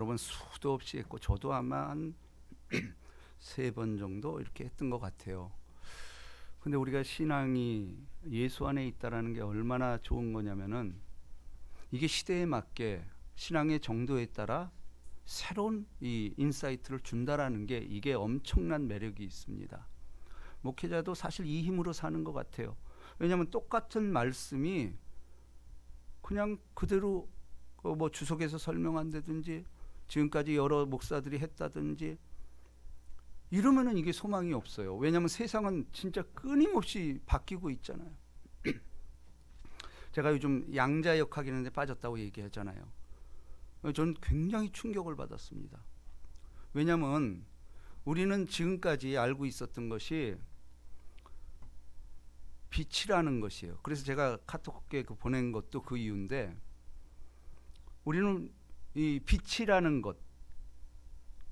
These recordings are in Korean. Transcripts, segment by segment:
여러분 수도 없이 했고 저도 아마 한 3번 정도 이렇게 했던 것 같아요. 근데 우리가 신앙이 예수 안에 있다라는 게 얼마나 좋은 거냐면은 이게 시대에 맞게 신앙의 정도에 따라 새로운 이 인사이트를 준다라는 게 이게 엄청난 매력이 있습니다. 목회자도 사실 이 힘으로 사는 것 같아요. 왜냐하면 똑같은 말씀이 그냥 그대로 뭐 주석에서 설명한다든지 지금까지 여러 목사들이 했다든지 이러면은 이게 소망이 없어요. 왜냐하면 세상은 진짜 끊임없이 바뀌고 있잖아요. 제가 요즘 양자역학이라는 데 빠졌다고 얘기하잖아요. 저는 굉장히 충격을 받았습니다. 왜냐하면 우리는 지금까지 알고 있었던 것이 빛이라는 것이에요. 그래서 제가 카톡에 보낸 것도 그 이유인데, 우리는 이 빛이라는 것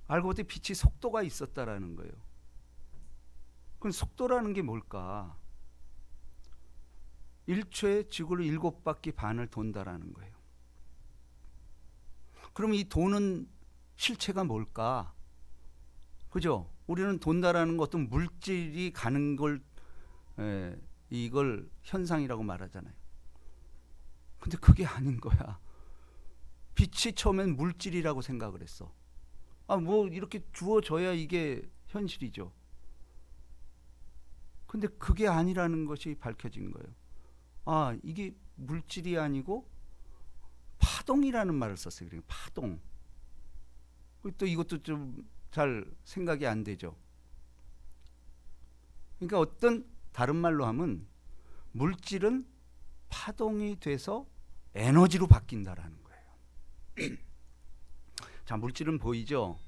알고 보니 빛이 속도가 있었다라는 거예요. 그럼 속도라는 게 뭘까? 1초에 지구를 7바퀴 반을 돈다라는 거예요. 그럼 이 도는 실체가 뭘까? 그죠? 우리는 돈다라는 것 어떤 물질이 가는 걸 이걸 현상이라고 말하잖아요. 근데 그게 아닌 거야. 빛이 처음엔 물질이라고 생각을 했어. 뭐 이렇게 주어져야 이게 현실이죠. 근데 그게 아니라는 것이 밝혀진 거예요. 이게 물질이 아니고 파동이라는 말을 썼어요. 그러니까 파동. 또 이것도 좀 잘 생각이 안 되죠. 그러니까 어떤 다른 말로 하면 물질은 파동이 돼서 에너지로 바뀐다라는 거예요. 자, 물질은 보이죠?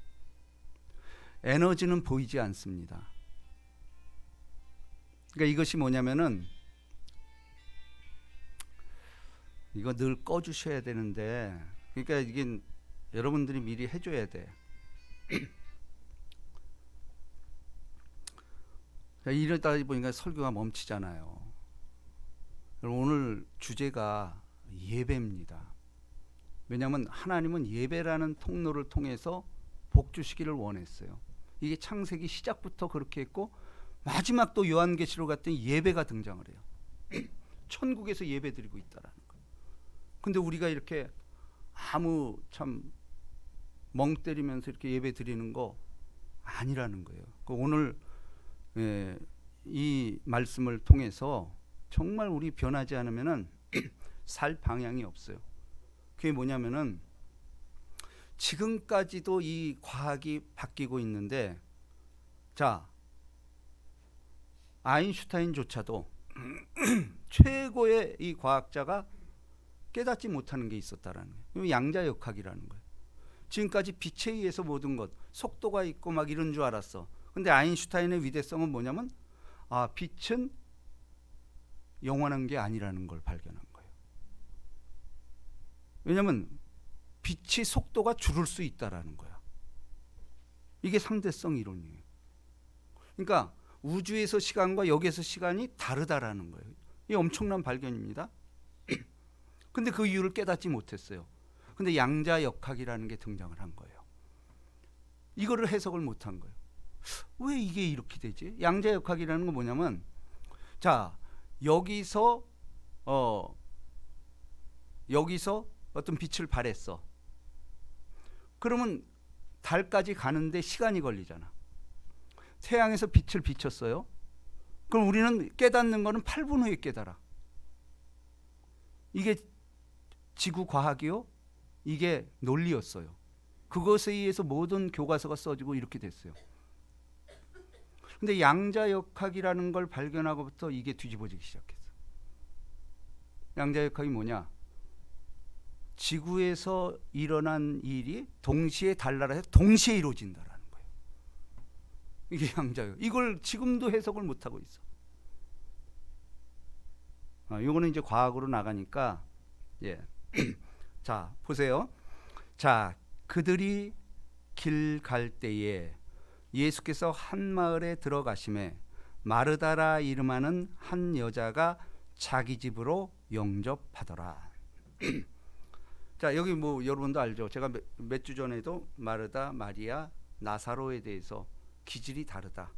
에너지는 보이지 않습니다. 그러니까 이것이 뭐냐면은, 이거 늘 꺼주셔야 되는데, 그러니까 이게 여러분들이 미리 해줘야 돼. 이러다 보니까 설교가 멈추잖아요. 오늘 주제가 예배입니다. 왜냐하면 하나님은 예배라는 통로를 통해서 복 주시기를 원했어요. 이게 창세기 시작부터 그렇게 했고 마지막도 요한계시록 같은 예배가 등장을 해요. 천국에서 예배 드리고 있다라는 거예요. 근데 우리가 이렇게 아무 참 멍 때리면서 이렇게 예배 드리는 거 아니라는 거예요. 오늘 이 말씀을 통해서 정말 우리 변하지 않으면은 살 방향이 없어요. 그게 뭐냐면은 지금까지도 이 과학이 바뀌고 있는데, 자, 아인슈타인조차도 최고의 이 과학자가 깨닫지 못하는 게 있었다라는 거예요. 양자역학이라는 거예요. 지금까지 빛에 의해서 모든 것, 속도가 있고 막 이런 줄 알았어. 근데 아인슈타인의 위대성은 뭐냐면 빛은 영원한 게 아니라는 걸 발견한 거예요. 왜냐하면 빛이 속도가 줄을 수 있다라는 거야. 이게 상대성 이론이에요. 그러니까 우주에서 시간과 여기에서 시간이 다르다라는 거예요. 이게 엄청난 발견입니다. 근데 그 이유를 깨닫지 못했어요. 근데 양자역학이라는 게 등장을 한 거예요. 이거를 해석을 못한 거예요. 왜 이게 이렇게 되지? 양자역학이라는 건 뭐냐면, 자, 여기서 어떤 빛을 발했어. 그러면 달까지 가는데 시간이 걸리잖아. 태양에서 빛을 비췄어요. 그럼 우리는 깨닫는 거는 8분 후에 깨달아. 이게 지구 과학이요? 이게 논리였어요. 그것에 의해서 모든 교과서가 써지고 이렇게 됐어요. 근데 양자역학이라는 걸 발견하고부터 이게 뒤집어지기 시작했어. 양자역학이 뭐냐? 지구에서 일어난 일이 동시에 달나라에서 동시에 이루어진다라는 거예요. 이게 양자역. 이걸 지금도 해석을 못하고 있어. 이거는 이제 과학으로 나가니까, 자, 보세요. 자, 그들이 길 갈 때에 예수께서 한 마을에 들어가심에 마르다라 이름하는 한 여자가 자기 집으로 영접하더라. 자, 여기 뭐 여러분도 알죠. 제가 몇 주 전에도 마르다, 마리아, 나사로에 대해서 기질이 다르다.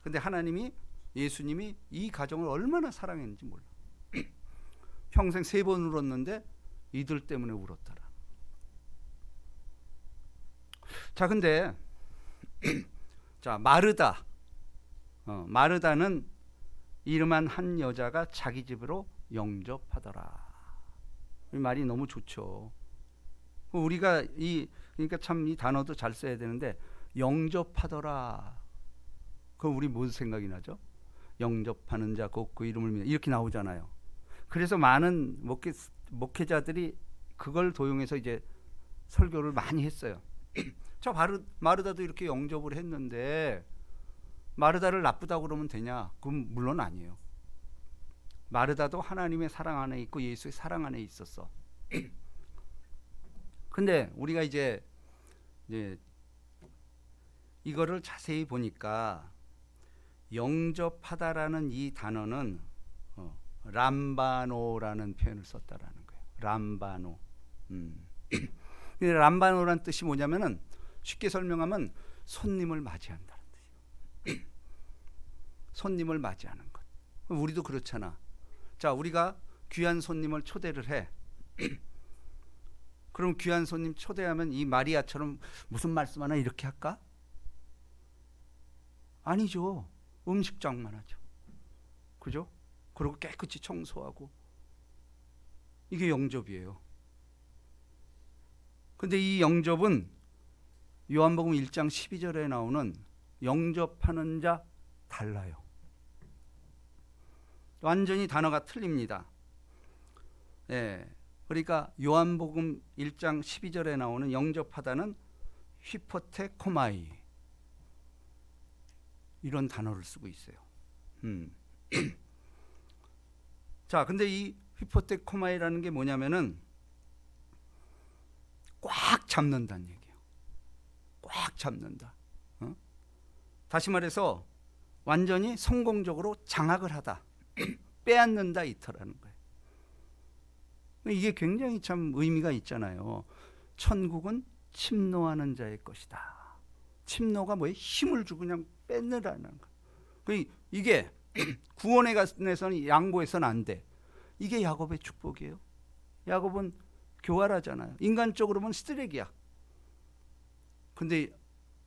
근데 하나님이, 예수님이 이 가정을 얼마나 사랑했는지 몰라. 평생 3번 울었는데 이들 때문에 울었더라. 자, 근데 자, 마르다. 마르다는 이름한 한 여자가 자기 집으로 영접하더라. 이 말이 너무 좋죠. 우리가 그러니까 참 이 단어도 잘 써야 되는데, 영접하더라. 그럼 우리 무슨 생각이 나죠? 영접하는 자 곧 그 이름을 믿어, 이렇게 나오잖아요. 그래서 많은 목회자들이 그걸 도용해서 이제 설교를 많이 했어요. 저 마르다도 이렇게 영접을 했는데 마르다를 나쁘다고 그러면 되냐? 그건 물론 아니에요. 마르다도 하나님의 사랑 안에 있고 예수의 사랑 안에 있었어. 근데 우리가 이제 이거를 자세히 보니까 영접하다라는 이 단어는 람바노라는 표현을 썼다라는 거예요. 람바노. 람바노란 뜻이 뭐냐면은, 쉽게 설명하면 손님을 맞이한다는 뜻이에요. 손님을 맞이하는 것. 우리도 그렇잖아. 자, 우리가 귀한 손님을 초대를 해. 그럼 귀한 손님 초대하면 이 마리아처럼 무슨 말씀 하나 이렇게 할까? 아니죠. 음식장만 하죠. 그죠? 그리고 깨끗이 청소하고. 이게 영접이에요. 근데 이 영접은 요한복음 1장 12절에 나오는 영접하는 자 달라요. 완전히 단어가 틀립니다. 예. 그러니까 요한복음 1장 12절에 나오는 영접하다는 휘포테코마이, 이런 단어를 쓰고 있어요. 자, 근데 이 휘포테코마이라는 게 뭐냐면은 꽉 잡는다는 얘기예요. 꽉 잡는다. 다시 말해서 완전히 성공적으로 장악을 하다, 빼앗는다, 이터라는 거예요. 이게 굉장히 참 의미가 있잖아요. 천국은 침노하는 자의 것이다. 침노가 뭐예요? 힘을 주고 그냥 뺏느라는 거예요. 이게 구원에 관해서는 양보해서는 안 돼. 이게 야곱의 축복이에요. 야곱은 교활하잖아요. 인간적으로 보면 쓰레기야. 근데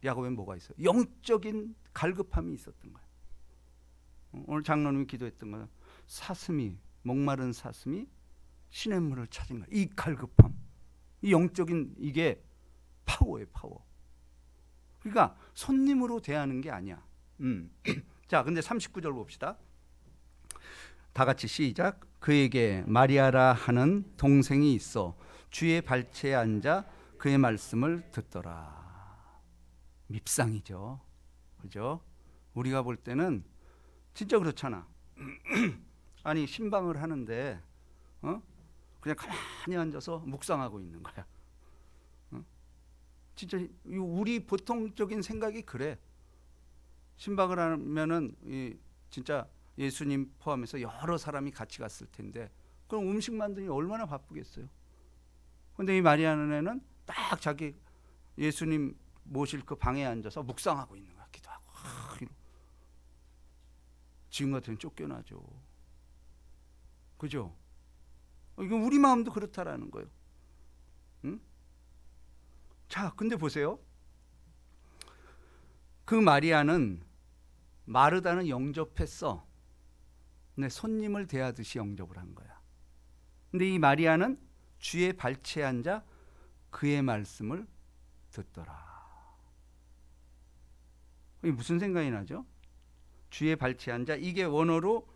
야곱엔 뭐가 있어요? 영적인 갈급함이 있었던 거예요. 오늘 장로님이 기도했던 거예요. 목마른 사슴이 시냇물을 찾은 거예요. 이 갈급함, 이 영적인, 이게 파워예요, 파워. 그러니까 손님으로 대하는 게 아니야. 자, 근데 39절 봅시다. 다 같이 시작. 그에게 마리아라 하는 동생이 있어 주의 발치에 앉아 그의 말씀을 듣더라. 밉상이죠. 그죠? 우리가 볼 때는 진짜 그렇잖아. 아니, 신방을 하는데 그냥 가만히 앉아서 묵상하고 있는 거야. 진짜 우리 보통적인 생각이 그래. 신방을 하면은 진짜 예수님 포함해서 여러 사람이 같이 갔을 텐데, 그럼 음식 만드니 얼마나 바쁘겠어요. 근데 이 마리아는 애는 딱 자기 예수님 모실 그 방에 앉아서 묵상하고 있는 거야. 기도하고. 지금 같으면 쫓겨나죠. 그죠? 이건 우리 마음도 그렇다라는 거예요. 응? 자, 근데 보세요. 그 마리아는 마르다는 영접했어. 근데 손님을 대하듯이 영접을 한 거야. 근데 이 마리아는 주의 발치에 앉아 그의 말씀을 듣더라. 이게 무슨 생각이 나죠? 주의 발치에 앉아, 이게 원어로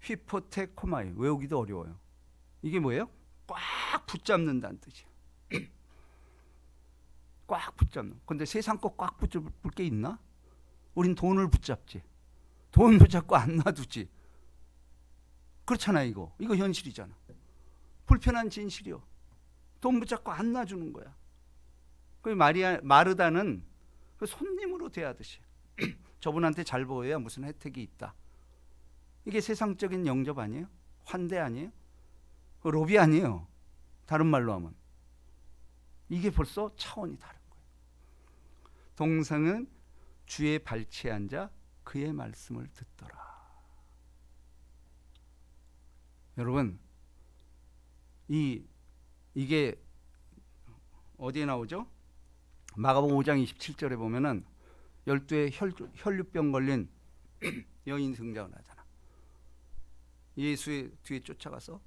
휘포테코마이, 외우기도 어려워요. 이게 뭐예요? 꽉 붙잡는다는 뜻이에요. 꽉 붙잡는. 근데 세상 거 꽉 붙잡을 게 있나? 우린 돈을 붙잡지. 돈 붙잡고 안 놔두지. 그렇잖아, 이거 현실이잖아. 불편한 진실이요. 돈 붙잡고 안 놔주는 거야. 그 마르다는 그 손님으로 대하듯이 저분한테 잘 보여야 무슨 혜택이 있다. 이게 세상적인 영접 아니에요? 환대 아니에요? 로비 아니에요? 다른 말로 하면 이게 벌써 차원이 다른 거예요. 동성은 주의 발치에 앉아 그의 말씀을 듣더라. 여러분, 이게 어디에 나오죠? 마가복음 5장 27절에 보면은 12의 혈류병 걸린 여인 등장을 하잖아. 예수의 뒤에 쫓아가서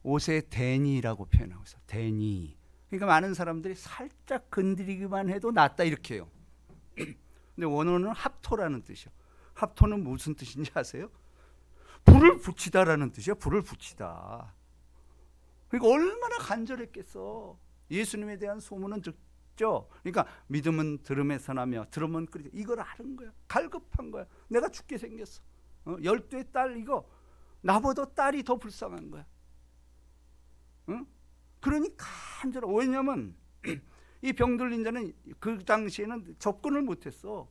옷의 대니라고 표현하고 있어. 대니. 그러니까 많은 사람들이 살짝 건드리기만 해도 낫다 이렇게 해요. 근데 원어는 합토라는 뜻이요. 합토는 무슨 뜻인지 아세요? 불을 붙이다라는 뜻이야. 불을 붙이다. 그러니까 얼마나 간절했겠어. 예수님에 대한 소문은 듣죠. 그러니까 믿음은 들음에서 나며 들음은 끓이다. 이걸 아는 거야. 갈급한 거야. 내가 죽게 생겼어. 12의 딸 이거 나보다 딸이 더 불쌍한 거야. 응? 그러니 간절하고. 왜냐하면 이 병들린 자는 그 당시에는 접근을 못했어.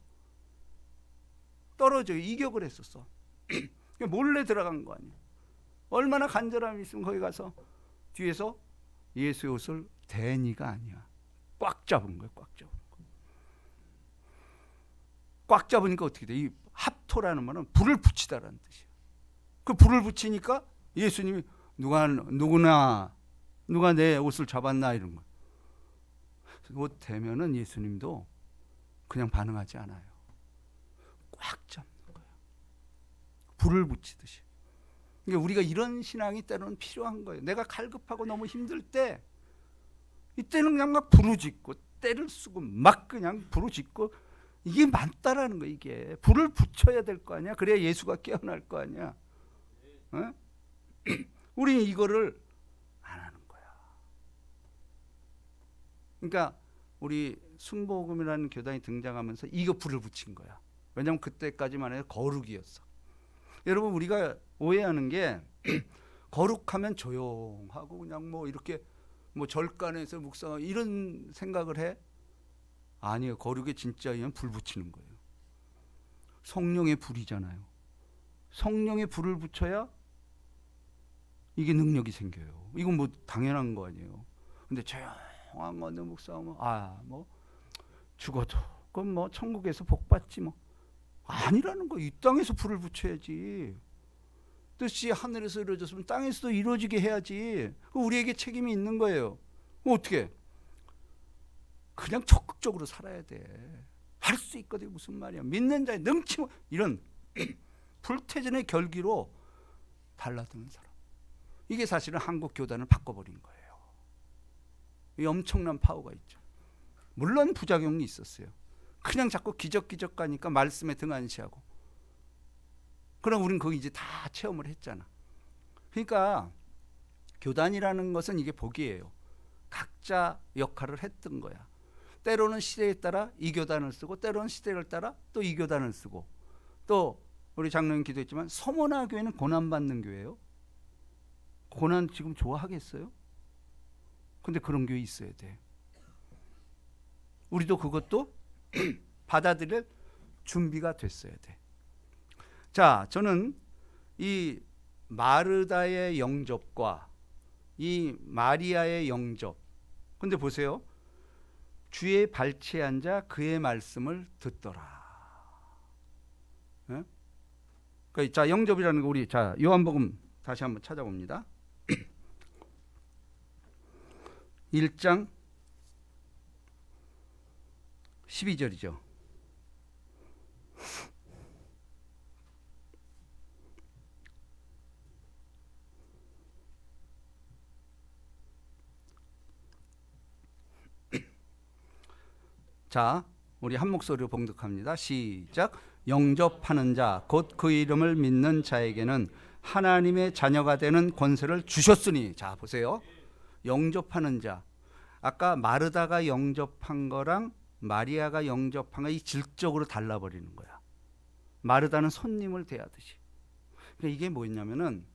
떨어져 이격을 했었어. 몰래 들어간 거 아니야. 얼마나 간절함이 있으면 거기 가서 뒤에서 예수의 옷을 대니가 아니야. 꽉 잡은 거야. 꽉 잡은 거. 꽉 잡으니까 어떻게 돼? 이 합토라는 말은 불을 붙이다라는 뜻이야. 그 불을 붙이니까 예수님이 누가 내 옷을 잡았나 이런 거. 옷 대면은 예수님도 그냥 반응하지 않아요. 꽉 잡는 거예요. 불을 붙이듯이. 그러니까 우리가 이런 신앙이 때로는 필요한 거예요. 내가 갈급하고 너무 힘들 때 이때는 그냥 막 부르짖고 때를 쓰고 막 그냥 부르짖고 이게 맞다라는 거예요. 이게 불을 붙여야 될 거 아니야. 그래야 예수가 깨어날 거 아니야. 어? 우리는 이거를 안 하는 거야. 그러니까 우리 순복음이라는 교단이 등장하면서 이거 불을 붙인 거야. 왜냐하면 그때까지만 해도 거룩이었어. 여러분 우리가 오해하는 게 거룩하면 조용하고 그냥 뭐 이렇게 뭐 절간에서 묵상하고 이런 생각을 해? 아니에요. 거룩의 진짜 의미는 불 붙이는 거예요. 성령의 불이잖아요. 성령의 불을 붙여야 이게 능력이 생겨요. 이건 뭐 당연한 거 아니에요. 근데 조용한 건데 묵상하면 뭐 죽어도 그건 뭐 천국에서 복 받지 뭐. 아니라는 거예요. 이 땅에서 불을 붙여야지. 뜻이 하늘에서 이루어졌으면 땅에서도 이루어지게 해야지. 우리에게 책임이 있는 거예요. 어떻게? 그냥 적극적으로 살아야 돼. 할 수 있거든. 무슨 말이야. 믿는 자의 능치 이런 불태전의 결기로 달라드는 사람. 이게 사실은 한국 교단을 바꿔버린 거예요. 이 엄청난 파워가 있죠. 물론 부작용이 있었어요. 그냥 자꾸 기적기적 가니까 말씀에 등한시하고. 그럼 우린 거기 이제 다 체험을 했잖아. 그러니까 교단이라는 것은 이게 복이에요. 각자 역할을 했던 거야. 때로는 시대에 따라 이 교단을 쓰고 때로는 시대를 따라 또 이 교단을 쓰고 또 우리 장로님 기도했지만 서머나 교회는 고난받는 교회예요. 고난 지금 좋아하겠어요? 근데 그런 교회 있어야 돼. 우리도 그것도 받아들일 준비가 됐어야 돼. 자, 저는 이 마르다의 영접과 이 마리아의 영접. 근데 보세요. 주의 발치에 앉아 그의 말씀을 듣더라. 네? 그러니까 자, 영접이라는 거 우리 자, 요한복음 다시 한번 찾아봅니다. 1장 12절이죠. 자, 우리 한 목소리로 봉독합니다. 시작. 영접하는 자, 곧 그 이름을 믿는 자에게는 하나님의 자녀가 되는 권세를 주셨으니. 자, 보세요. 영접하는 자. 아까 마르다가 영접한 거랑 마리아가 영접한 거 이 질적으로 달라버리는 거야. 마르다는 손님을 대하듯이. 그러니까 이게 뭐였냐면은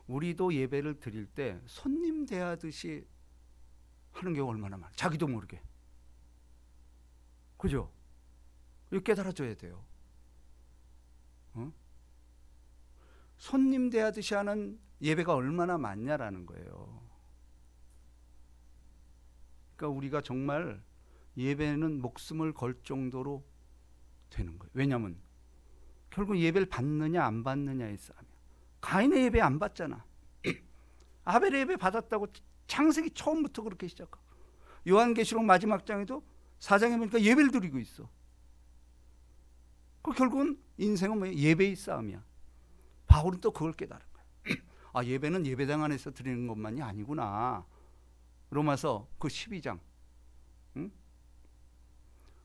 우리도 예배를 드릴 때 손님 대하듯이 하는 경우가 얼마나 많아. 자기도 모르게. 그죠? 이거 깨달아줘야 돼요. 손님 대하듯이 하는 예배가 얼마나 많냐라는 거예요. 그러니까 우리가 정말 예배는 목숨을 걸 정도로 되는 거예요. 왜냐하면 결국 예배를 받느냐 안 받느냐의 싸움이야. 가인의 예배 안 받잖아. 아벨의 예배 받았다고 창세기 처음부터 그렇게 시작하고, 요한계시록 마지막 장에도 4장에 보니까 예배를 드리고 있어. 그 결국은 인생은 뭐예요? 예배의 싸움이야. 바울은 또 그걸 깨달은 거야. 아, 예배는 예배당 안에서 드리는 것만이 아니구나. 로마서 그 12장. 응?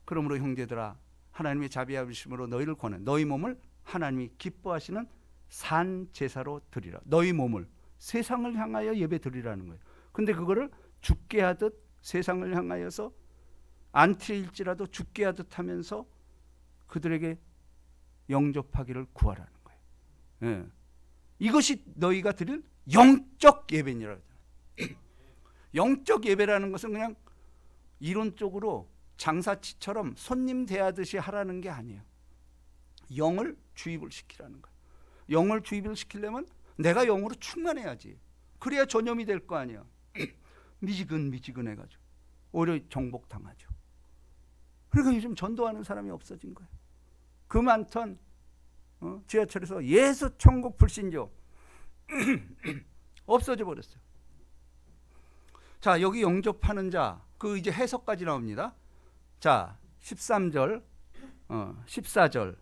그러므로 형제들아, 하나님의 자비하심으로 너희를 권해 너희 몸을 하나님이 기뻐하시는 산 제사로 드리라. 너희 몸을 세상을 향하여 예배 드리라는 거예요. 근데 그거를 죽게 하듯 세상을 향하여서 안티일지라도 죽게 하듯 하면서 그들에게 영접하기를 구하라는 거예요. 예. 이것이 너희가 드릴 영적 예배니라. 영적 예배라는 것은 그냥 이론적으로 장사치처럼 손님 대하듯이 하라는 게 아니에요. 영을 주입을 시키라는 거예요. 영을 주입을 시키려면 내가 영으로 충만해야지. 그래야 전염이 될 거 아니야. 미지근해가지고 오히려 정복당하죠. 그러니까 요즘 전도하는 사람이 없어진 거예요. 그 많던 지하철에서 예수 천국 불신조 없어져 버렸어요. 자, 여기 영접하는 자, 그 이제 해석까지 나옵니다. 자, 13절, 14절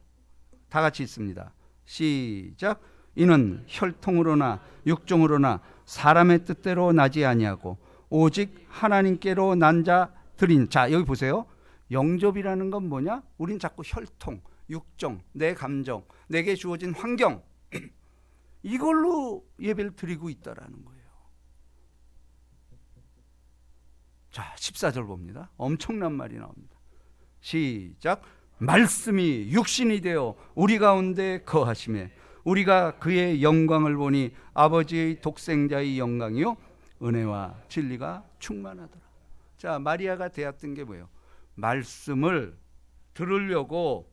다 같이 있습니다. 시작. 이는 혈통으로나 육종으로나 사람의 뜻대로 나지 아니하고 오직 하나님께로 난 자들인. 자, 여기 보세요. 영접이라는 건 뭐냐? 우린 자꾸 혈통, 육종, 내 감정, 내게 주어진 환경, 이걸로 예배를 드리고 있다라는 거예요. 자, 14절 봅니다. 엄청난 말이 나옵니다. 시작. 말씀이 육신이 되어 우리 가운데 거하심에 우리가 그의 영광을 보니 아버지의 독생자의 영광이요 은혜와 진리가 충만하더라. 자, 마리아가 되었던 게 뭐예요? 말씀을 들으려고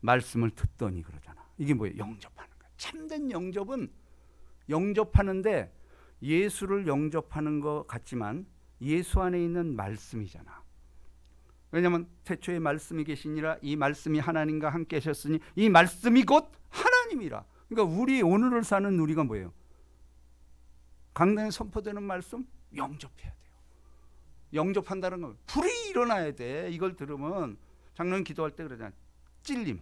말씀을 듣더니 그러잖아. 이게 뭐예요? 영접하는 거야. 참된 영접은 영접하는데 예수를 영접하는 것 같지만 예수 안에 있는 말씀이잖아. 왜냐하면 태초에 말씀이 계시니라 이 말씀이 하나님과 함께 하셨으니 이 말씀이 곧 하나님이라. 그러니까 우리 오늘을 사는 우리가 뭐예요? 강단에 선포되는 말씀 영접해야 돼요. 영접한다는 건 불이 일어나야 돼. 이걸 들으면 장로님 기도할 때 그러잖아요. 찔림.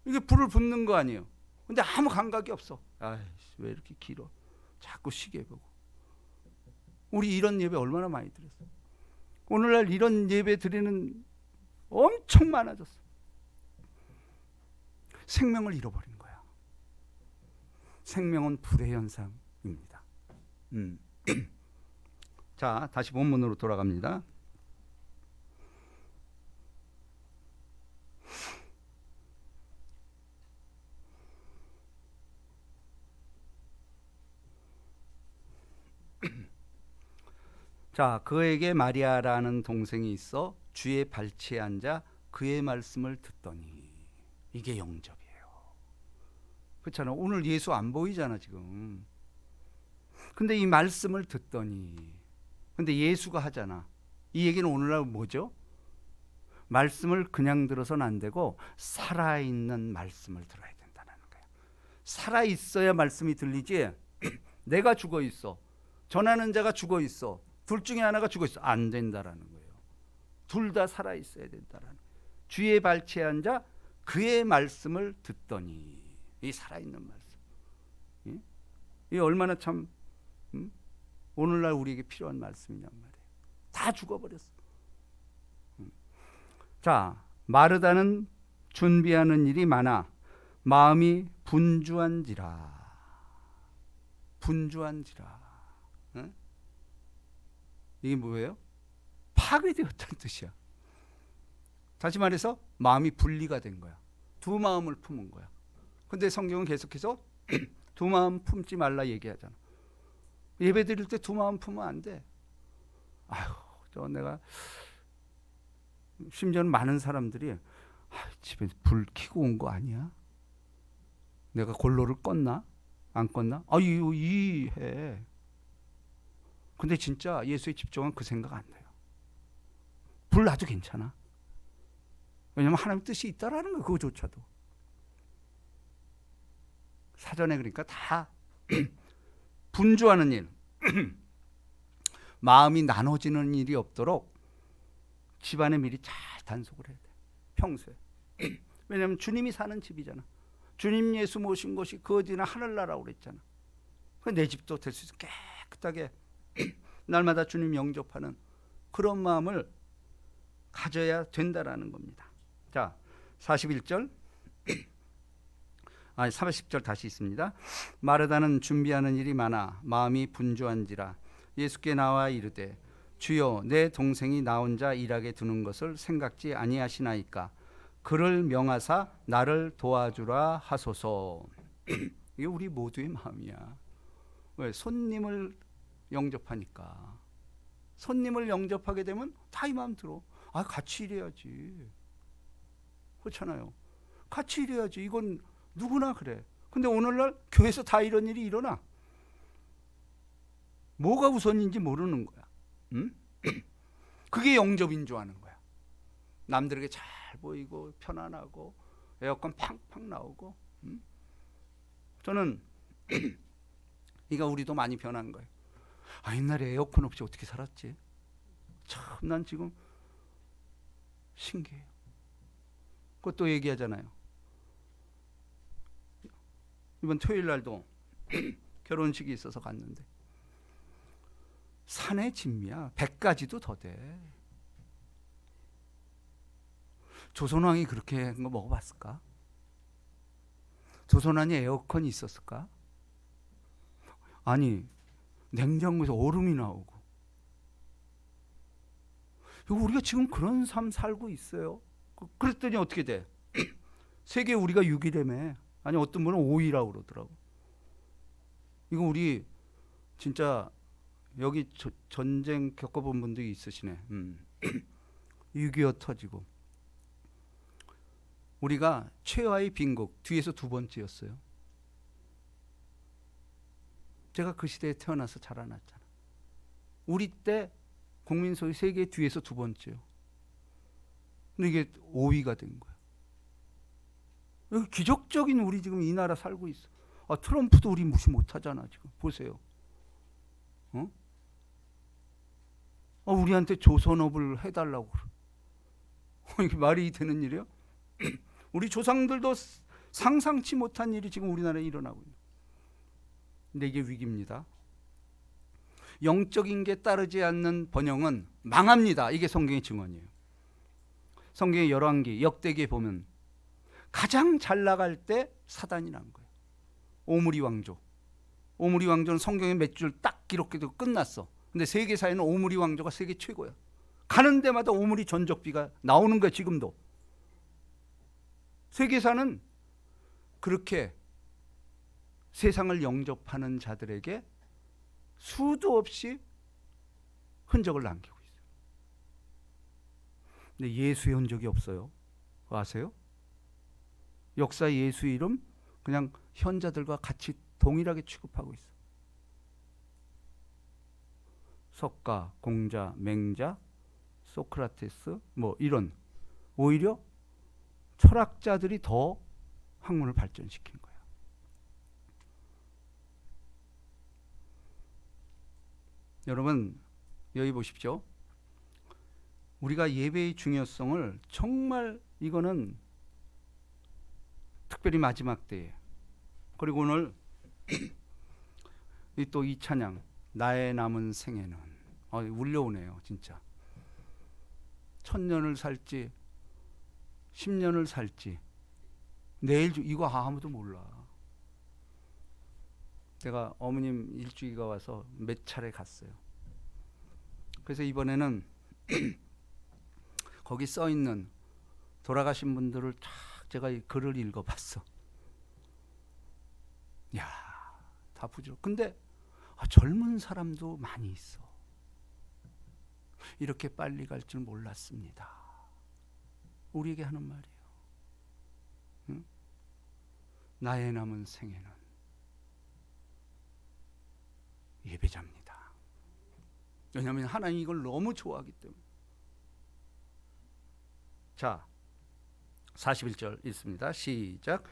이게 불을 붙는 거 아니에요. 근데 아무 감각이 없어. 아이씨, 왜 이렇게 길어? 자꾸 시계 보고. 우리 이런 예배 얼마나 많이 드렸어요. 오늘날 이런 예배 드리는 엄청 많아졌어. 생명을 잃어버린 거야. 생명은 불의 현상입니다. 자, 다시 본문으로 돌아갑니다. 자, 그에게 마리아라는 동생이 있어 주의 발치에 앉아 그의 말씀을 듣더니. 이게 영접이에요. 그렇잖아. 오늘 예수 안 보이잖아 지금. 근데 이 말씀을 듣더니. 근데 예수가 하잖아. 이 얘기는 오늘날 뭐죠? 말씀을 그냥 들어서는 안 되고 살아있는 말씀을 들어야 된다는 거야. 살아있어야 말씀이 들리지. 내가 죽어 있어, 전하는 자가 죽어 있어, 둘 중에 하나가 죽어 있어, 안 된다라는 거예요. 둘 다 살아 있어야 된다라는 거예요. 주의 발치에 앉아 그의 말씀을 듣더니. 이 살아있는 말씀. 이 얼마나 참 오늘날 우리에게 필요한 말씀이냔 말이에요. 다 죽어버렸어. 자, 마르다는 준비하는 일이 많아 마음이 분주한지라. 분주한지라. 응? 이게 뭐예요? 파괴되었다는 뜻이야. 다시 말해서 마음이 분리가 된 거야. 두 마음을 품은 거야. 근데 성경은 계속해서 두 마음 품지 말라 얘기하잖아. 예배 드릴 때 두 마음 품으면 안 돼. 아유, 저 내가 심지어는 많은 사람들이 집에 불 켜고 온 거 아니야? 내가 골로를 껐나? 안 껐나? 아, 이해. 근데 진짜 예수에 집중하면 그 생각 안 나요. 불 놔도 괜찮아. 왜냐면 하나님 뜻이 있다라는 거, 그거조차도. 사전에 그러니까 다 분주하는 일, 마음이 나눠지는 일이 없도록 집안에 미리 잘 단속을 해야 돼. 평소에. 왜냐하면 주님이 사는 집이잖아. 주님 예수 모신 곳이 그 어디나 하늘나라고 그랬잖아. 내 집도 될 수 있어. 깨끗하게 날마다 주님 영접하는 그런 마음을 가져야 된다라는 겁니다. 자, 41절. 30절 다시 있습니다. 마르다는 준비하는 일이 많아 마음이 분주한지라 예수께 나와 이르되 주여 내 동생이 나 혼자 일하게 두는 것을 생각지 아니하시나이까 그를 명하사 나를 도와주라 하소서. 이게 우리 모두의 마음이야. 왜? 손님을 영접하니까. 손님을 영접하게 되면 다 이 마음 들어. 같이 일해야지. 그렇잖아요. 같이 일해야지. 이건 누구나 그래. 근데 오늘날 교회에서 다 이런 일이 일어나. 뭐가 우선인지 모르는 거야. 응? 그게 영접인 줄 아는 거야. 남들에게 잘 보이고 편안하고 에어컨 팡팡 나오고. 응? 저는 이거 우리도 많이 변한 거예요. 옛날에 에어컨 없이 어떻게 살았지? 참 난 지금 신기해요. 그것도 얘기하잖아요. 이번 토요일 날도 결혼식이 있어서 갔는데 산의 진미야. 100가지도 더 돼. 조선왕이 그렇게 한 거 먹어봤을까? 조선왕이 에어컨이 있었을까? 아니, 냉장고에서 얼음이 나오고. 우리가 지금 그런 삶 살고 있어요. 그랬더니 어떻게 돼? 세계 우리가 6위라며. 아니 어떤 분은 5위라고 그러더라고. 이거 우리 진짜 여기 전쟁 겪어본 분들이 있으시네. 6.25 터지고 우리가 최하위 빈국 뒤에서 두 번째였어요. 제가 그 시대에 태어나서 자라났잖아. 우리 때 국민 소유 세계 뒤에서 두 번째요. 근데 이게 5위가 된 거야. 여기 기적적인 우리 지금 이 나라 살고 있어. 트럼프도 우리 무시 못하잖아 지금. 보세요. 우리한테 조선업을 해달라고 그래. 이게 말이 되는 일이야? 우리 조상들도 상상치 못한 일이 지금 우리나라에 일어나고 있는. 근데 이게 위기입니다. 영적인 게 따르지 않는 번영은 망합니다. 이게 성경의 증언이에요. 성경의 열왕기, 역대기에 보면 가장 잘 나갈 때 사단이 난 거예요. 오므리 왕조. 오므리 왕조는 성경에 몇 줄 딱 기록해도 끝났어. 근데 세계사에는 오므리 왕조가 세계 최고야. 가는 데마다 오므리 전적비가 나오는 거야 지금도. 세계사는 그렇게 세상을 영접하는 자들에게 수도 없이 흔적을 남기고 있어요. 근데 예수의 흔적이 없어요. 아세요? 역사 예수 이름 그냥 현자들과 같이 동일하게 취급하고 있어. 석가, 공자, 맹자, 소크라테스 뭐 이런 오히려 철학자들이 더 학문을 발전시킨 거야. 여러분 여기 보십시오. 우리가 예배의 중요성을 정말 이거는 특별히 마지막 때에 그리고 오늘 또 이 찬양 나의 남은 생애는 울려오네요. 진짜 1000년을 살지 10년을 살지 내일 이거 아무도 몰라. 제가 어머님 일주기가 와서 몇 차례 갔어요. 그래서 이번에는 거기 써 있는 돌아가신 분들을 쫙 제가 이 글을 읽어봤어. 야, 다 부지런해. 근데 젊은 사람도 많이 있어. 이렇게 빨리 갈 줄 몰랐습니다. 우리에게 하는 말이에요. 응? 나의 남은 생애는 예배자입니다. 왜냐하면 하나님이 이걸 너무 좋아하기 때문에. 자, 41절 읽습니다. 시작.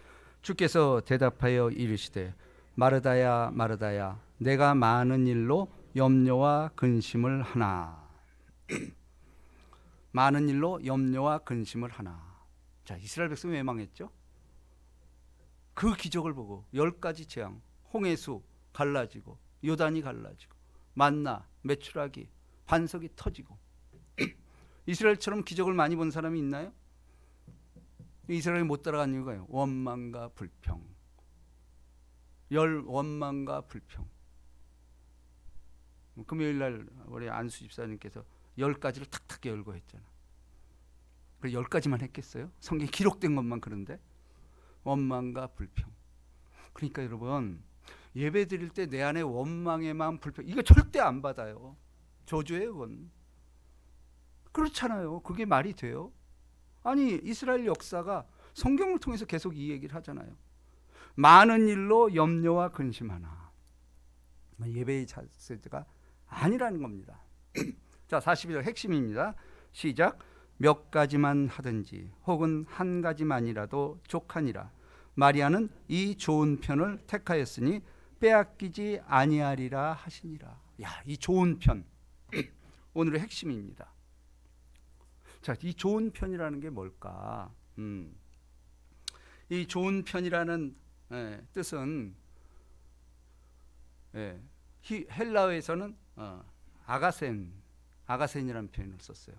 주께서 대답하여 이르시되 마르다야 마르다야 내가 많은 일로 염려와 근심을 하나. 많은 일로 염려와 근심을 하나. 자, 이스라엘 백성이 왜 망했죠? 그 기적을 보고 10가지 재앙, 홍해수 갈라지고 요단이 갈라지고 만나, 메추라기, 반석이 터지고. 이스라엘처럼 기적을 많이 본 사람이 있나요? 이스라엘이 못 따라간 이유가요, 원망과 불평. 원망과 불평. 금요일날 우리 안수 집사님께서 10가지를 탁탁 열고 했잖아. 그 10가지만 했겠어요? 성경에 기록된 것만. 그런데 원망과 불평. 그러니까 여러분, 예배 드릴 때 내 안에 원망의 마음, 불평, 이거 절대 안 받아요. 저주예요, 그건. 그렇잖아요. 그게 말이 돼요? 아니, 이스라엘 역사가 성경을 통해서 계속 이 얘기를 하잖아요. 많은 일로 염려와 근심하나. 예배의 자세가 아니라는 겁니다. 자, 42절 핵심입니다. 시작. 몇 가지만 하든지 혹은 한 가지만이라도 족하니라. 마리아는 이 좋은 편을 택하였으니 빼앗기지 아니하리라 하시니라. 야, 이 좋은 편. 오늘의 핵심입니다. 자, 이 좋은 편이라는 게 뭘까? 이 좋은 편이라는 뜻은 헬라어에서는 아가센이라는 표현을 썼어요.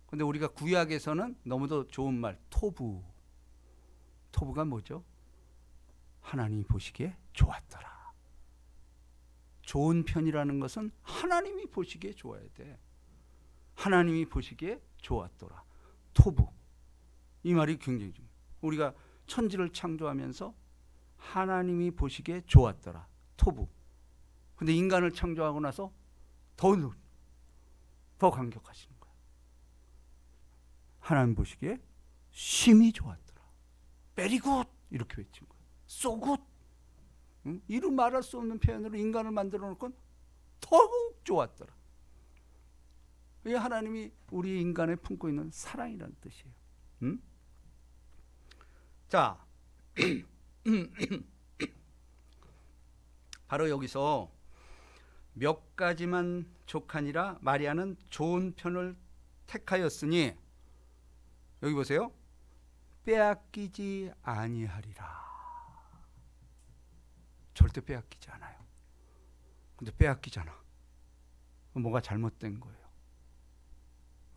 근데 우리가 구약에서는 너무도 좋은 말, 토부가 뭐죠? 하나님이 보시기에 좋았더라. 좋은 편이라는 것은 하나님이 보시기에 좋아야 돼. 하나님이 보시기에 좋았더라. 토부. 이 말이 굉장히 중요해요. 우리가 천지를 창조하면서 하나님이 보시기에 좋았더라. 토부. 근데 인간을 창조하고 나서 더 감격하시는 거예요. 하나님 보시기에 심히 좋았더라. very good 이렇게 외친 거예요. so good. 이루 말할 수 없는 표현으로 인간을 만들어 놓고 더욱 좋았더라. 이게 하나님이 우리 인간에 품고 있는 사랑이라는 뜻이에요. 자, 바로 여기서 몇 가지만 족하니라. 마리아는 좋은 편을 택하였으니, 여기 보세요. 빼앗기지 아니하리라. 절대 빼앗기지 않아요. 근데 빼앗기잖아. 뭐가 잘못된 거예요.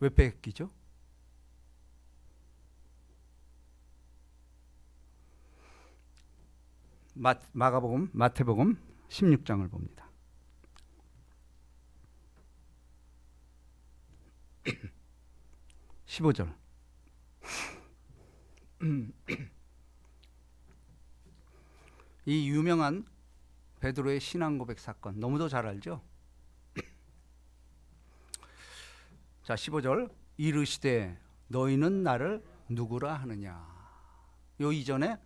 왜 뺏기죠? 마태복음 16장을 봅니다. 15절. 이 유명한 베드로의 신앙 고백 사건, 너무도 잘 알죠? 자, 15절. 이르시되 너희는 나를 누구라 하느냐. 요 이전에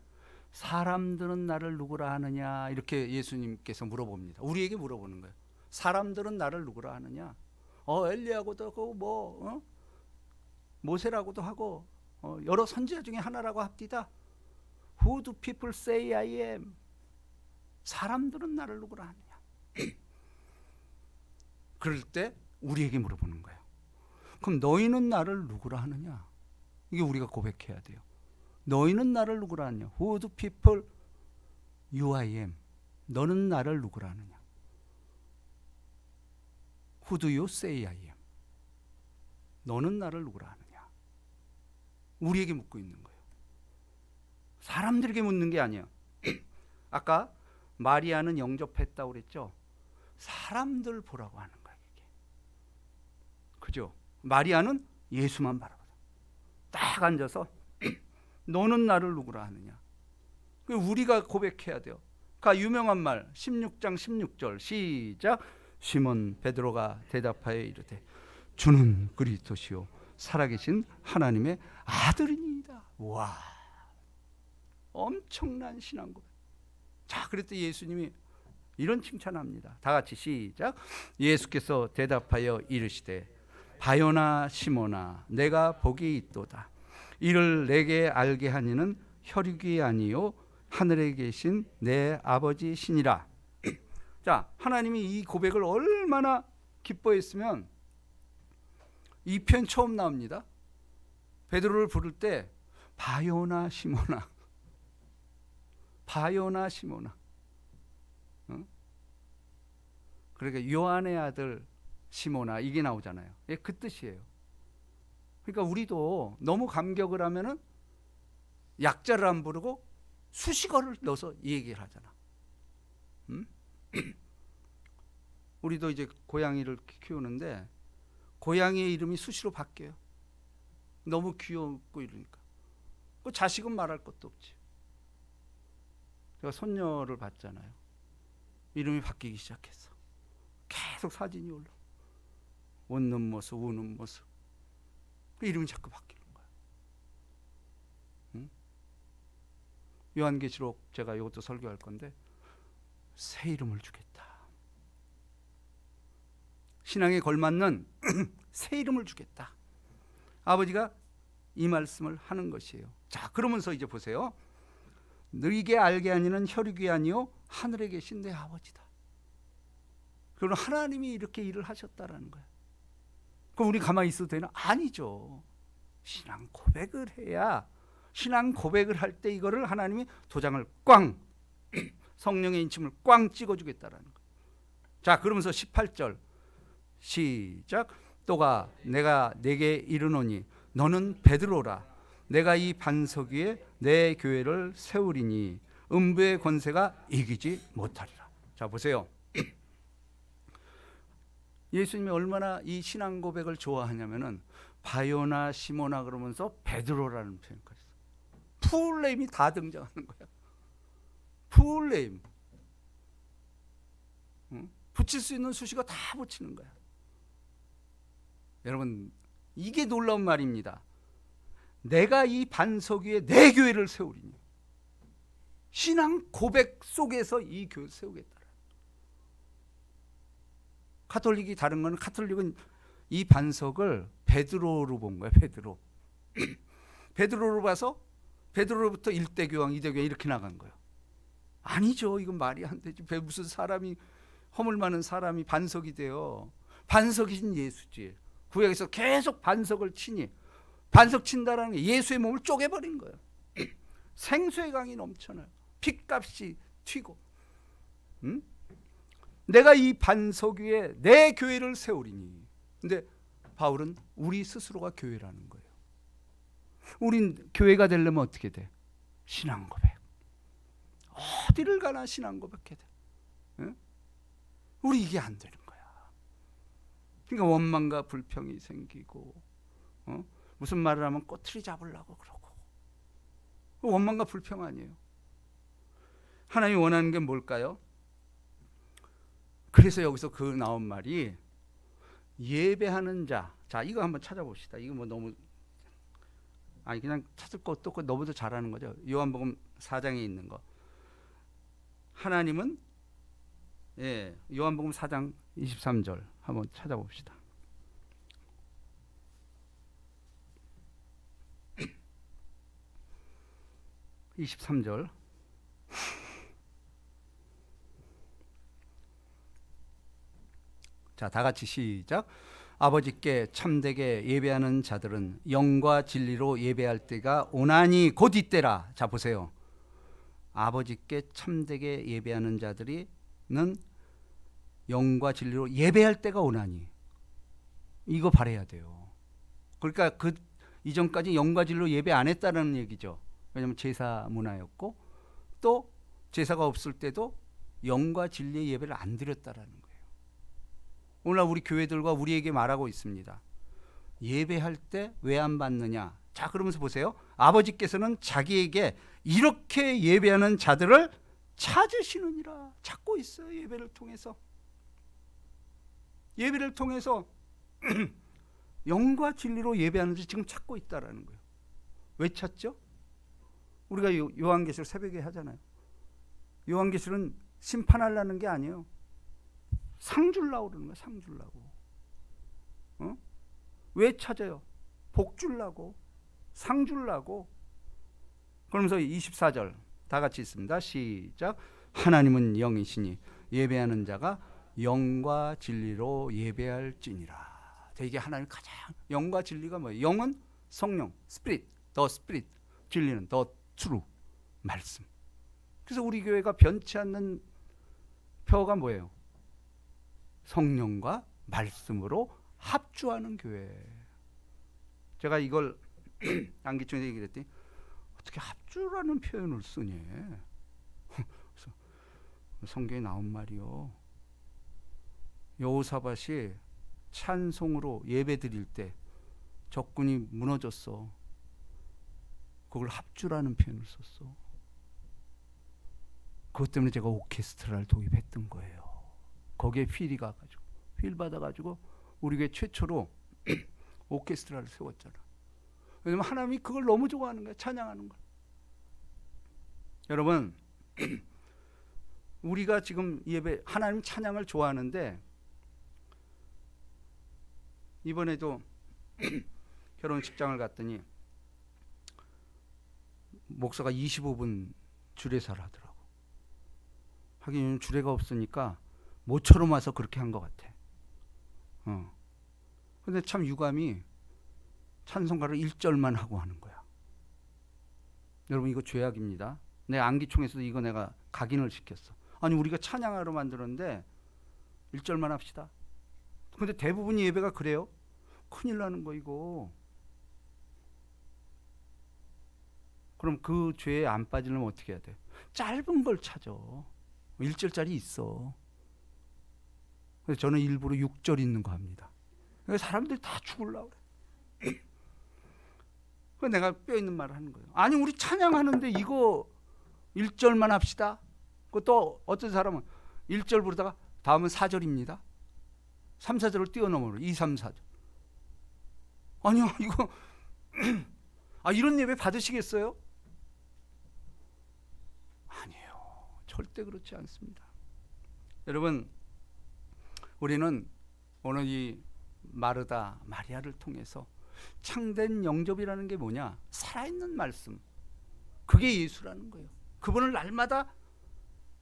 사람들은 나를 누구라 하느냐 이렇게 예수님께서 물어봅니다. 우리에게 물어보는 거예요. 사람들은 나를 누구라 하느냐. 엘리야고도 하고 모세라고도 하고 여러 선지자 중에 하나라고 합디다. Who do people say I am? 사람들은 나를 누구라 하느냐. 그럴 때 우리에게 물어보는 거예요. 그럼 너희는 나를 누구라 하느냐? 이게 우리가 고백해야 돼요. 너희는 나를 누구라 하느냐? Who do people you I am? 너는 나를 누구라 하느냐? Who do you say I am? 너는 나를 누구라 하느냐? 우리에게 묻고 있는 거예요. 사람들에게 묻는 게 아니에요. 아까 마리아는 영접했다고 그랬죠? 사람들 보라고 하는 거예요. 이게. 그죠? 마리아는 예수만 바라보다. 딱 앉아서 너는 나를 누구라 하느냐. 우리가 고백해야 돼요. 그 유명한 말 16장 16절 시작. 시몬 베드로가 대답하여 이르되 주는 그리스도시요 살아계신 하나님의 아들이니이다. 와, 엄청난 신앙 고백. 자, 그랬더니 예수님이 이런 칭찬합니다. 다 같이 시작. 예수께서 대답하여 이르시되 바요나 시몬아 내가 복이 있도다. 이를 내게 알게 하니는 혈육이 아니요 하늘에 계신 내 아버지시니라. 자, 하나님이 이 고백을 얼마나 기뻐했으면 이 편 처음 나옵니다. 베드로를 부를 때 바요나 시몬아, 바요나 시몬아. 그러니까 요한의 아들 시몬아 이게 나오잖아요. 예, 그 뜻이에요. 그러니까 우리도 너무 감격을 하면은 약자를 안 부르고 수식어를 넣어서 이 얘기를 하잖아. 우리도 이제 고양이를 키우는데 고양이의 이름이 수시로 바뀌어요. 너무 귀엽고 이러니까. 그 자식은 말할 것도 없지. 제가 손녀를 봤잖아요. 이름이 바뀌기 시작했어. 계속 사진이 올라. 웃는 모습, 우는 모습. 그 이름이 자꾸 바뀌는 거야. 응? 요한계시록 제가 이것도 설교할 건데 새 이름을 주겠다. 신앙에 걸맞는 새 이름을 주겠다. 아버지가 이 말씀을 하는 것이에요. 자, 그러면서 이제 보세요. 너희에게 알게 하니는 혈육이 아니요 하늘에 계신 내 아버지다. 그럼 하나님이 이렇게 일을 하셨다라는 거야. 그럼 우리 가만히 있어도 되나? 아니죠. 신앙 고백을 해야, 신앙 고백을 할 때 이거를 하나님이 도장을 꽝, 성령의 인침을 꽝 찍어주겠다라는 거야. 자, 그러면서 18절 시작. 또가 내가 내게 이르노니 너는 베드로라. 내가 이 반석 위에 내 교회를 세우리니 음부의 권세가 이기지 못하리라. 자, 보세요. 예수님이 얼마나 이 신앙 고백을 좋아하냐면은 바요나 시모나 그러면서 베드로라는 표현까지 써. 풀네임이 다 등장하는 거야. 풀네임. 붙일 수 있는 수식어 다 붙이는 거야. 여러분, 이게 놀라운 말입니다. 내가 이 반석 위에 내 교회를 세우리니. 신앙 고백 속에서 이 교회를 세우겠다. 카톨릭이 다른 건, 카톨릭은 이 반석을 베드로로 본 거야. 베드로. 베드로로 봐서 베드로로부터 1대 교황, 2대 교황 이렇게 나간 거예요. 아니죠. 이건 말이 안 되지. 무슨 사람이, 허물 많은 사람이 반석이 돼요. 반석이신 예수지. 구약에서 계속 반석을 치니, 반석 친다라는 게 예수의 몸을 쪼개버린 거예요. 생수의 강이 넘쳐나요. 핏값이 튀고. 내가 이 반석 위에 내 교회를 세우리니. 근데 바울은 우리 스스로가 교회라는 거예요. 우린 교회가 되려면 어떻게 돼? 신앙 고백. 어디를 가나 신앙 고백해야 돼. 응? 우리 이게 안 되는 거야. 그러니까 원망과 불평이 생기고, 무슨 말을 하면 꼬투리 잡으려고 그러고. 원망과 불평 아니에요. 하나님이 원하는 게 뭘까요? 그래서 여기서 그 나온 말이 예배하는 자. 자, 이거 한번 찾아봅시다. 이거 뭐 너무, 아니 그냥 찾을 것도 없고 너무도 잘하는 거죠. 요한복음 4장에 있는 거. 하나님은, 예, 요한복음 4장 23절 한번 찾아봅시다. (23절) 자, 다 같이 시작. 아버지께 참되게 예배하는 자들은 영과 진리로 예배할 때가 오나니 곧 이때라. 자, 보세요. 아버지께 참되게 예배하는 자들이는 영과 진리로 예배할 때가 오나니. 이거 바라야 돼요. 그러니까 그 이전까지 영과 진리로 예배 안 했다는 얘기죠. 왜냐하면 제사 문화였고, 또 제사가 없을 때도 영과 진리의 예배를 안 드렸다라는 거예요. 오늘날 우리 교회들과 우리에게 말하고 있습니다. 예배할 때 왜 안 받느냐? 자, 그러면서 보세요. 아버지께서는 자기에게 이렇게 예배하는 자들을 찾으시느니라. 찾고 있어요. 예배를 통해서. 예배를 통해서 영과 진리로 예배하는 자 지금 찾고 있다라는 거예요. 왜 찾죠? 우리가 요한계시록 새벽에 하잖아요. 요한계시록은 심판하려는 게 아니에요. 상 주려고 그러는 거야. 상 주려고. 왜 찾아요? 복 주려고, 상 주려고. 그러면서 24절 다 같이 있습니다. 시작. 하나님은 영이시니 예배하는 자가 영과 진리로 예배할지니라. 이게 하나님 가장 영과 진리가 뭐예요? 영은 성령, 스피릿, 더 스피릿. 진리는 더 트루, 말씀. 그래서 우리 교회가 변치 않는 표가 뭐예요? 성령과 말씀으로 합주하는 교회. 제가 이걸 안기총에서 얘기를 했더니 어떻게 합주라는 표현을 쓰니? 그래서 성경에 나온 말이요. 여호사밧이 찬송으로 예배 드릴 때 적군이 무너졌어. 그걸 합주라는 표현을 썼어. 그것 때문에 제가 오케스트라를 도입했던 거예요. 거기에 필이 가가지고, 필 받아가지고 우리 교회 최초로 오케스트라를 세웠잖아. 왜냐면 하나님이 그걸 너무 좋아하는 거야. 찬양하는 걸. 여러분, 우리가 지금 예배, 하나님 찬양을 좋아하는데 이번에도 결혼식장을 갔더니 목사가 25분 주례사를 하더라고. 하긴 주례가 없으니까 모처럼 와서 그렇게 한 것 같아. 근데 참 유감이 찬송가를 1절만 하고 하는 거야. 여러분, 이거 죄악입니다. 내 안기총에서도 이거 내가 각인을 시켰어. 아니, 우리가 찬양하러 만들었는데 1절만 합시다. 근데 대부분 예배가 그래요. 큰일 나는 거 이거. 그럼 그 죄에 안 빠지려면 어떻게 해야 돼? 짧은 걸 찾아. 1절짜리 있어. 그래서 저는 일부러 6절 있는 거 합니다. 사람들이 다 죽으려고 그래. 그래서 내가 뼈 있는 말을 하는 거예요. 아니, 우리 찬양하는데 이거 1절만 합시다. 또 어떤 사람은 1절 부르다가 다음은 4절입니다. 3, 4절을 뛰어넘어요. 2, 3, 4절. 아니요, 이거 이런 예배 받으시겠어요? 아니에요. 절대 그렇지 않습니다. 여러분, 우리는 오늘 이 마르다, 마리아를 통해서 창된 영접이라는 게 뭐냐? 살아있는 말씀. 그게 예수라는 거예요. 그분을 날마다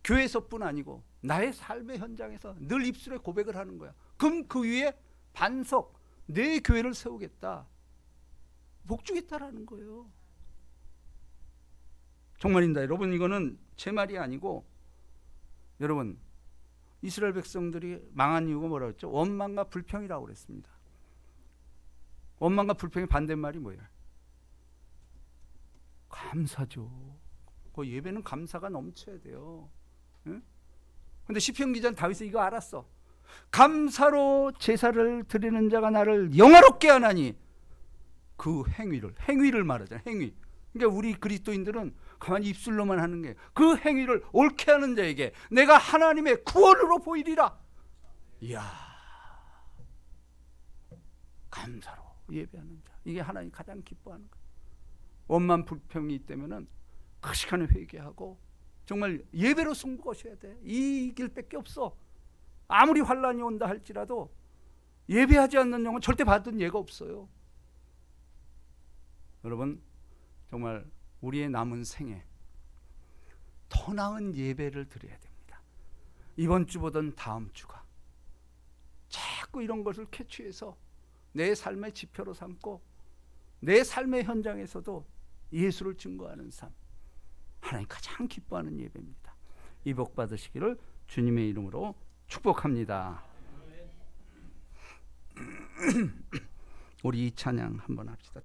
교회에서뿐 아니고 나의 삶의 현장에서 늘 입술에 고백을 하는 거야. 그럼 그 위에 반석, 내 교회를 세우겠다, 복주겠다라는 거예요. 정말입니다. 여러분, 이거는 제 말이 아니고, 여러분, 이스라엘 백성들이 망한 이유가 뭐라고 했죠? 원망과 불평이라고 그랬습니다. 원망과 불평의 반대말이 뭐예요? 감사죠. 그 예배는 감사가 넘쳐야 돼요. 응? 근데 시편 기자는 다윗이 이거 알았어. 감사로 제사를 드리는 자가 나를 영화롭게 하나니, 그 행위를 말하잖아요. 행위. 그러니까 우리 그리스도인들은 가만히 입술로만 하는 게, 그 행위를 옳게 하는 자에게 내가 하나님의 구원으로 보이리라. 이야, 감사로 예배하는 자, 이게 하나님 가장 기뻐하는 거예요. 원만 불평이 있다면은 그 시간에 회개하고 정말 예배로 승부하셔야 돼. 이 길밖에 없어. 아무리 환란이 온다 할지라도 예배하지 않는 영은 절대 받은 예가 없어요. 여러분, 정말 우리의 남은 생에 더 나은 예배를 드려야 됩니다. 이번 주보다는 다음 주가 자꾸 이런 것을 캐치해서 내 삶의 지표로 삼고 내 삶의 현장에서도 예수를 증거하는 삶, 하나님 가장 기뻐하는 예배입니다. 이 복 받으시기를 주님의 이름으로 축복합니다. 우리 이 찬양 한번 합시다.